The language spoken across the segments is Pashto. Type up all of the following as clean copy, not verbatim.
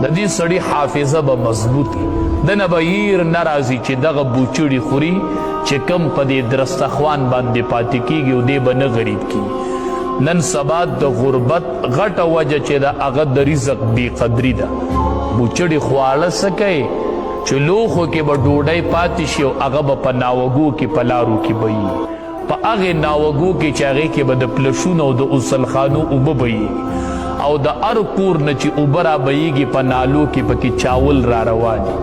د دې سړي حافظه به مضبوطي دنه به هیر نه راځي چې دغه بوچړي خوري چې کم په دې درستخوان باندې پاتې کېږي او دی به نه غریب کېږي. نن سبا د غربت غټه وجه چې ده هغه د رزق بې قدري ده. بوچړي خواړه څه کوي چې لوښو کې به ډوډۍ پاتې شي او هغه به په ناوګو کې په لارو کې به وي، په هغې ناوګو کې چې هغې کې به د پلشونو او د غسلخانو اوبه بهیږي او د هر کور نه چې اوبه را بهیږي په نالو کې پکې چاول را روان وي،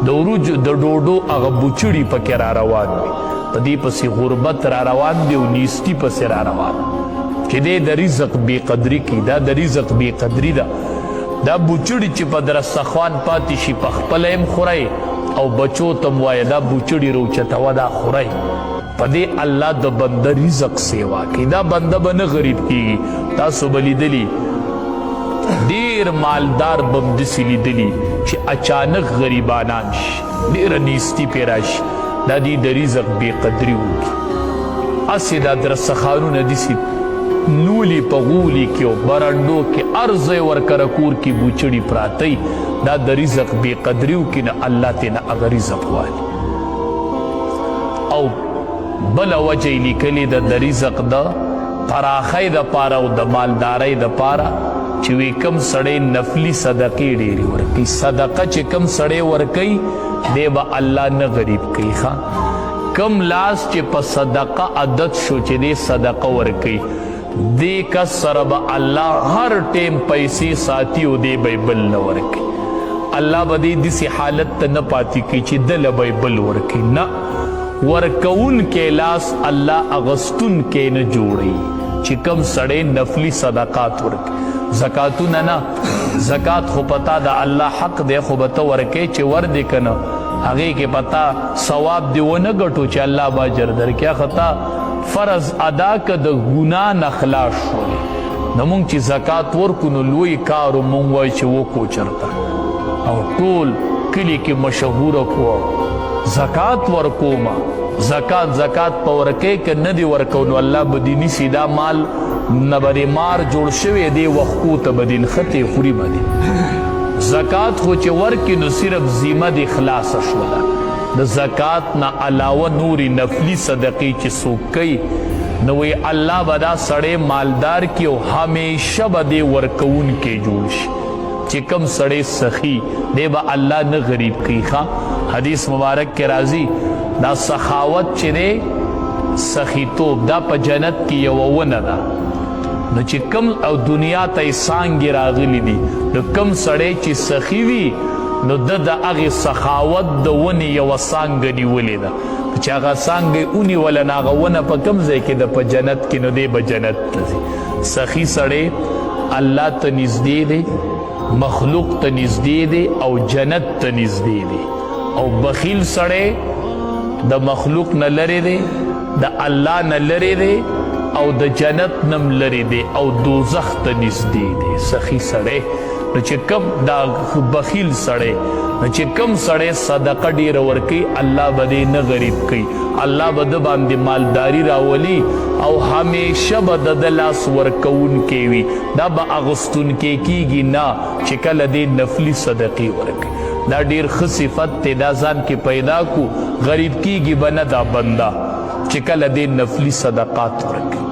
د وروجو د ډوډو هغه بوچړي پکې را روان وي. په دې پسې غربت را روان دی او نیستي پسې را روان چې دی د رزق بې قدري کوي. دا د رزق بې قدري ده. دا بوچړي چې په درستخوان پاتې شي په خپله هم خورئ او بچو ته م وایه دا بوچړي روچتوه دا خورئ. په دې الله د بنده رزق سیوا کوي. دا بنده به نه غریب کېږي. تاسو به لیدلي ډېر مالدار به م داسې لیدلي چې اچانک غریبانان شي، ډېره نیستي پرې راشي، دا دوی د رزق بې قدري وکړي. هسې دا درستخوانونه داسې نولي په غولي کې او برنډو کې هر ځای ورکره کور کې بوچړي پراته دا د رزق بې قدري وکړي نه الله ترېنه هغه رزق والي. او بله وجه یې لیکلې ده د رزق د پراخۍ دپاره او د مالدارۍ دپاره چې وی کم سړی نفلي صدقې ډېرې ورکوي. صدقه چې کم سړی ورکوي دی به الله نه غریب کوي. کم لاس چې په صدقه عادت شو چې دی صدقه ورکوي دې کس سره به الله هر ټیم پیسې ساتي او دی به یې بل نه ورکوي. الله به دې داسې حالت ته نه پاتې کوي چې دله به یې بل ورکوي. نه، ورکوونکی لاس الله اغستونکی نه جوړوي چې کم سړی نفلي صدقات ورکوي. زکاتونه نه، زکات خو پتا د الله حق دی خو به ته ورکوې چې ور دې که نه هغې کې پتا ثواب دې ونه ګټو چې الله به اجر درکړي. خطا فرض ادا که د ګناه نه خلاص شولې نو مونږ چې زکات ورکو نو لوی کار و مونږ وایو چې وکړو چېرته او ټول کلي کې مشهوره کړو زکات ورکومه. زکات په ورکوې که نه دې ورکو نو الله به دې نیسي. دا مال نه به دې مار جوړ شوی دی وښکو ته به دې نښتې خوري به دې. زکات خو چې ورکړي نو صرف ذمه دې خلاصه شوله. د زکات نه علاوه نورې نفلي صدقې چې څوک کوي نو وی الله به دا سړی مالدار کړي او همیشه به دې ورکوونکی جوړ شي. چې کم سړی سخي دی به الله نه غریب کوي. حدیث مبارک کې راځي دا سخاوت چې دی سخیتوب دا په جنت کې یوه ونه ده. نو چې کم او دنیا ته یې څانګې راغلي دي نو کم سړی چې سخي وي نو د هغې سخاوت د ونې یوه څانګه نیولې ده چې هغه څانګه یې ونیوله نو هغه ونه په کوم ځای کې ده په جنت کې نو دی به جنت ته ځي. سخي سړی الله ته نږدې دی، مخلوق ته نږدې دی او جنت ته نږدې دی. او بخیل سړی د مخلوق نه لرې دی، د الله نه لرې دی او د جنت نم لرې دی او دوزخ ته نږدې دی. سخي سړی نو چې کم دا بخیل سړی نو چې کم سړی صدقه ډېره ورکوي الله به دې نه غریب کوي. الله به ده باندې مالداري راولي او همیشه به د ده لاس ورکوونکی وي. دا به اغوستونکی کېږي نه چې کله دې نفلي صدقې ورکوي. دا ډېر ښه صفت دی. دا ځان کې پیدا کو غریب کېږي به نه دا بنده چې کله دې نفلي صدقات ورکوي.